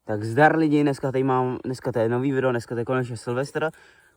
Tak zdar lidi, dneska to je nový video, dneska to je konečně Silvestra.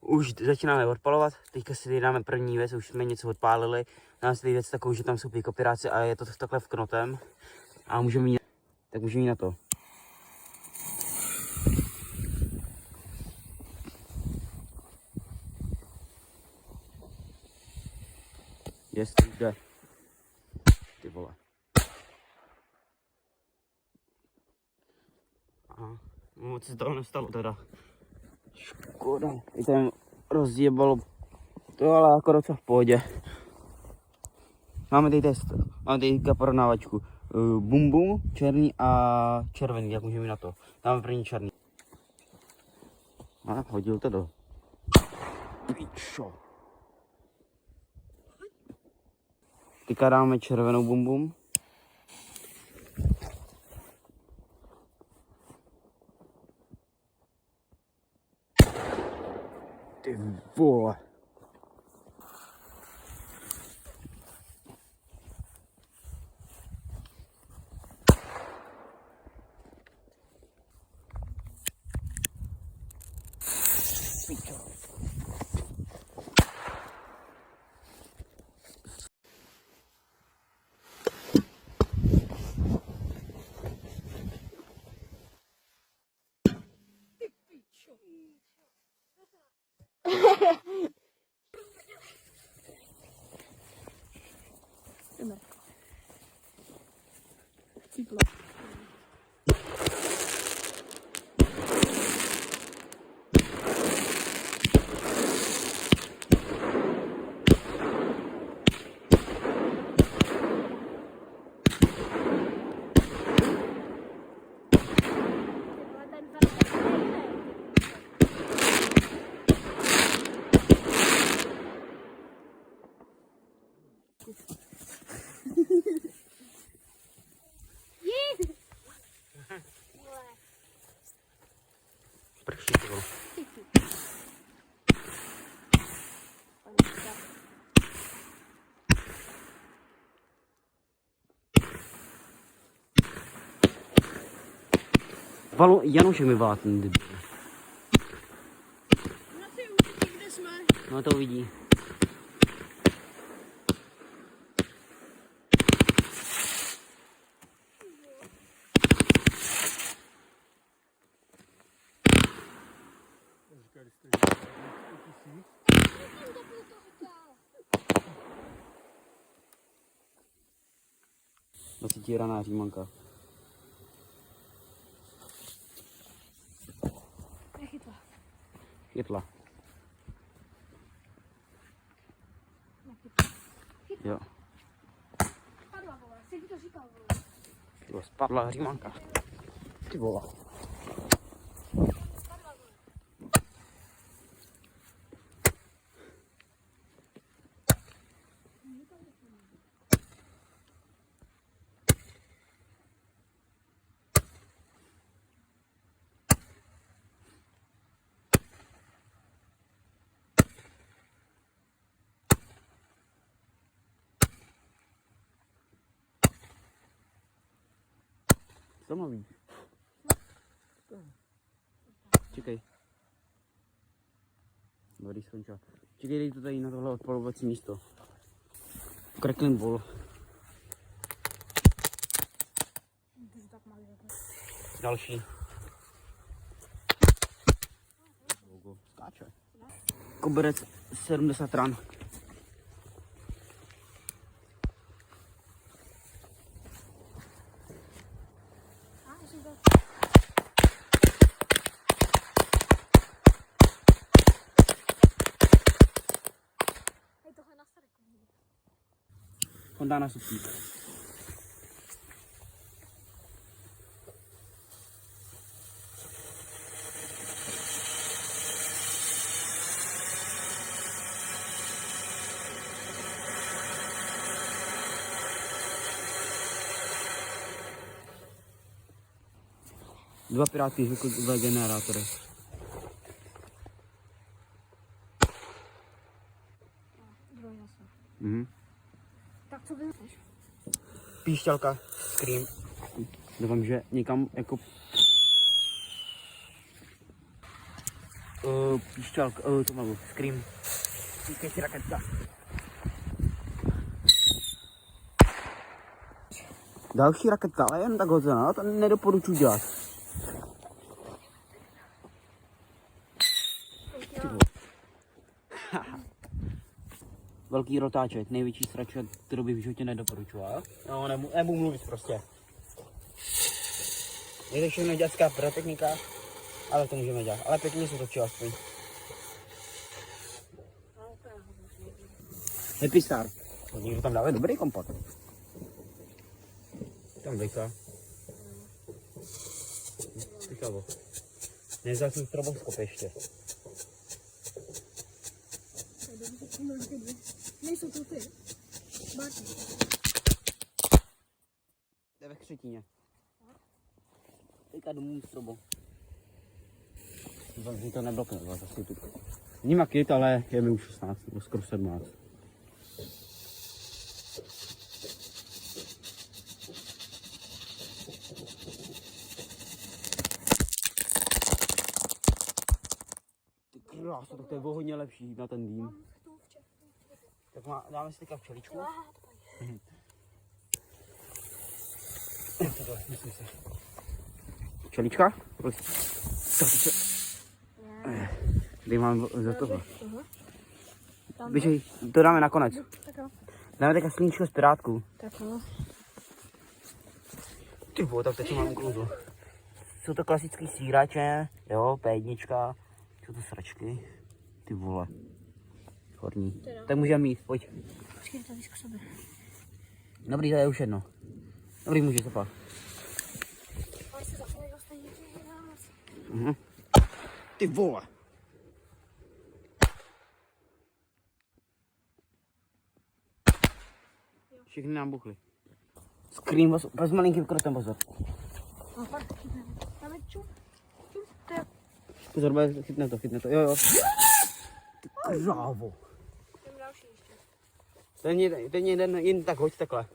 Už začínáme odpalovat, teďka si dáme první věc, už jsme něco odpálili. Dáme si věc takovou, že tam jsou kopíráci a je to takhle vknotem. A můžeme jít na to. Jestli jde. Ty vole. Aha, moc se toho nestalo teda. Škoda. I tam rozjebalo. To ale jako docela v pohodě. Máme tady test. Máme tady porovnávačku. Bum bum, černý a červený, jak můžeme na to. Dáme první černý. A hodil to do. Pičo. Teďka dáme červenou bum bum. Ty vole. Cíplo. Prší to bylo. Janušek mi volá ten debil. Kde jsme? No to uvidí. Raná římanka. Nechytla. Chytla. Jo. Spadla, vole. Jsi ti to říkal, vole. Jo, spadla římanka. Ty vole. Spadla, vole. Co mluví? Čekej. Dobrý, skončila. Čekej, dej to tady na tohle odpalovací místo. Cracklin ball. Další. Skáče. Koberec 70 ran. Honda na supík. Dva pirátky zvukové generátory. Tak co vymyslíš? Píšťalka, scream. Doufám, že někam jako píšťalka, to mám, Scream. Pískající raketka. Další raketka, ale jen tak hodzená, to nedoporučuji dělat. Velký rotáček, největší sračka, kterou bych v životě nedoporučoval. No, nebudu mluvit prostě. Je to všechno dětská pyrotechnika, ale to můžeme dělat. Ale pěkně se točí aspoň. Happy Star. Někdo tam dává dobrý kompot. Tam vyká. Vykávo. Nevzal jsem stroboskop ještě. Nejsou to ty. Báky. To je ve Křetíně. Teďka domů strobo. Jsem to neblokne, zase tu. Vnímá kyt, ale je mi už 16, nebo skoro 17. Ty krása, tak to je o hodně lepší na ten dým. Tak dáme si teďka včeličku. Myslím si. Včelička? Tady mám za toho. Běžej, to dáme nakonec. Dáme teďka sluníčko z pirátku. Tak no. Ty vole, tak teď mám ukluzu. Jsou to klasický sírače, jo, P1, jsou to sračky. Ty vole. Horní. Tak můžeme mít, pojď. Počkej, to víš k sobě. Dobrý, to je už jedno. Dobrý, můžeš zapat. Ale se zapomněl dostat Ty vole. Všechny nám buchly. Scream s malinkým krotem, pozor. No fakt, chytneme. Dáme čup. To je... Pozor, chytne to, jo. Ty krávo. Ten další ještě. Ten jeden, jen tak hoď takhle.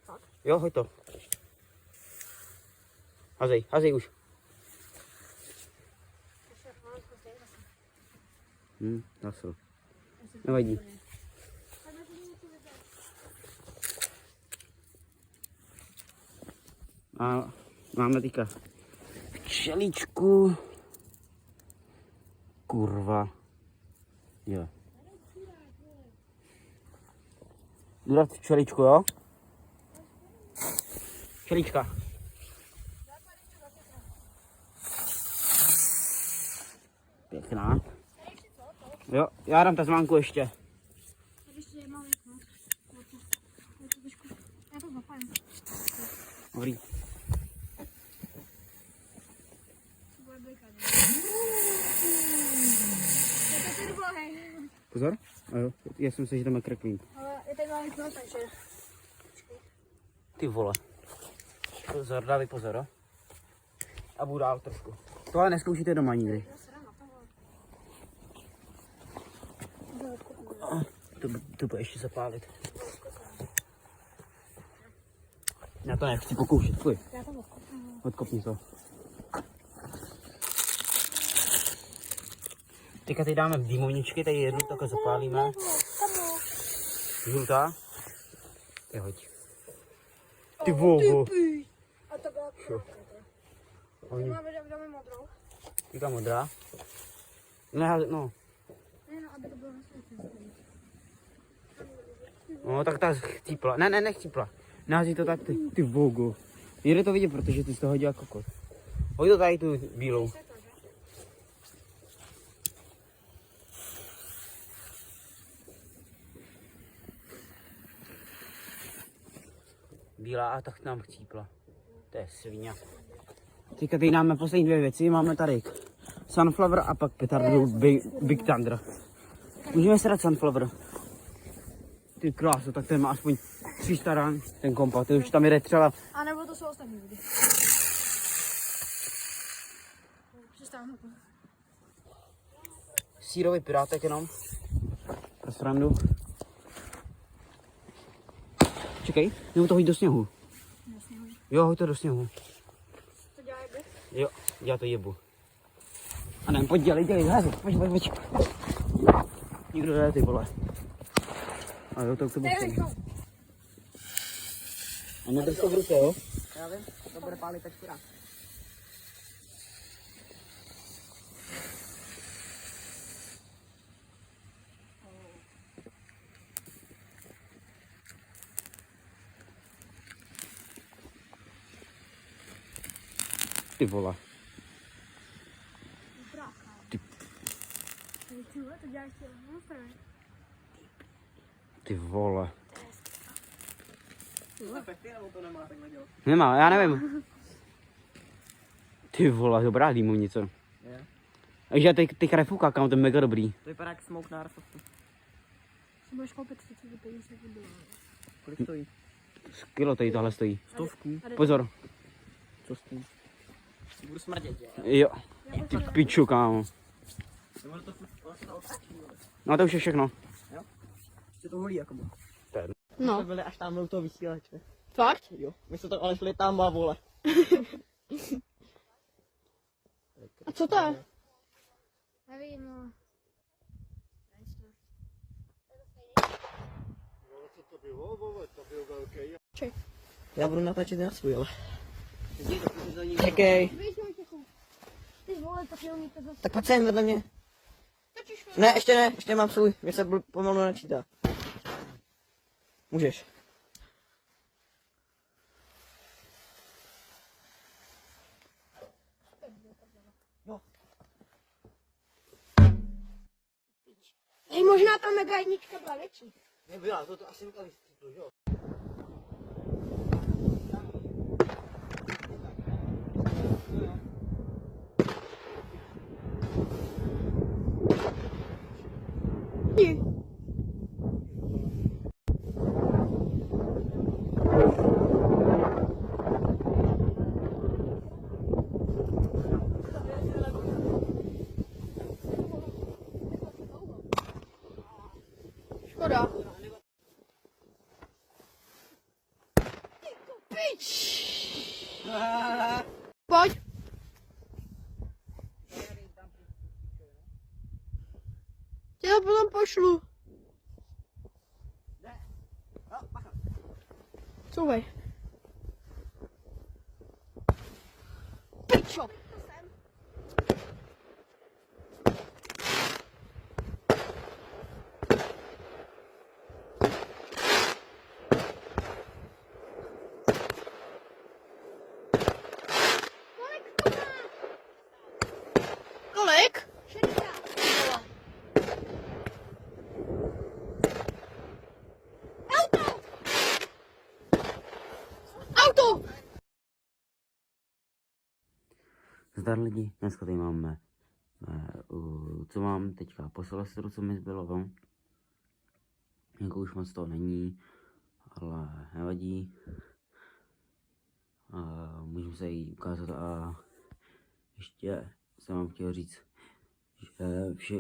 Tak? Jo, hoď to. Hazej už. Nasil. Nevadí. A máme teďka včeličku. Kurva. Jo. Jdu dát včeličku, jo? Včelička. Pěkná. Jo, já dám tazmánku ještě. Ještě je malý, no. Já to zapálím. Dobrý. Pozor. A jo, já jsem si, že tam je kreklín. Ale je tady malý knot, takže... Ty vole. Pozor, dávej pozor, jo. A budu dál trošku. Tohle neskoušíte doma nikdy. To bude ještě zapálit. Já to nechci pokoušet, fuj. Já to odkopnu. Odkopni to. Teďka tady dáme dýmovničky, tady jednu takhle zapálíme. Žlutá. Ty hoď. Ty voho. A to byla dáme modrou. Teďka modrá. Ne, no. Ne, no, aby to bylo nasvětlené. No, tak ta chcípla. Ne, nechcípla. Nehází to tak, ty vogo. Jde to vidět, protože ty z toho dělá kokos. Hoď to tady tu bílou. Bílá a tak nám chcípla. To je svině. Teďka tady dáme poslední dvě věci. Máme tady Sunflower a pak petardu Big Thunder. Můžeme si dát Sunflower. Ty krásu, tak ten má aspoň 300 rán, ten kompa, ty už tam jede třeba. A nebo to jsou ostatní lidi. Přestáhnu to. Sírový pirátek jenom. Pro srandu. Čekej, nebo to hodí do sněhu. Do sněhu. Jo, hoď to do sněhu. To dělá jebe? Jo, já to jebu. A ne, pojď, dělej, házu, pojď. Nikdo jde, ty vole. A jo, to k tomu chci. A nedrž to v ruce, jo? Já vím, to bude pálit tak chudák. Ty vole. To děláš ty monster. Ty vole. To nemá takhle dělat. Nemá, já nevím. Ty vole, dobrá limunice. Je. Takže ty krefuka, kam to je mega dobrý. To vypadá jak smoke na Airsoft. Si budeš koupit 30 peníze. Kolik stojí? Kilo tady tohle stojí. 100. Pozor. Co s tím? Budu smrdět, že? Jo. Ty piču, kámo. Nebo to vlastně odstačí, vole. No to už je všechno. Ještě to holí jako. No. To byli až tam u toho vysílače. Fakt? Jo. My jsme to ale šli tam a vole. A co to je? Nevím, no. Já budu natáčet na svůj, ale. Čekej. Ty vole, tak neumí to zase. Tak pojď sem vedle mě. Ne, ještě mám svůj. Mě se pomalu načítá. Můžeš. Hej, možná ta mega jednička byla větší. Nebyla, to asi říkali, jo. Škoda. Pič. Pojď. Tě to potom pošlu. Couvej. Pičo. Kolik? 60. Auto! Auto! Zdar lidi, dneska tady máme, co mám teďka po Silvestru, co mi zbylo, no. Jako už moc toho není, ale nevadí. Můžu se jí ukázat a ještě jsem vám chtěl říct, že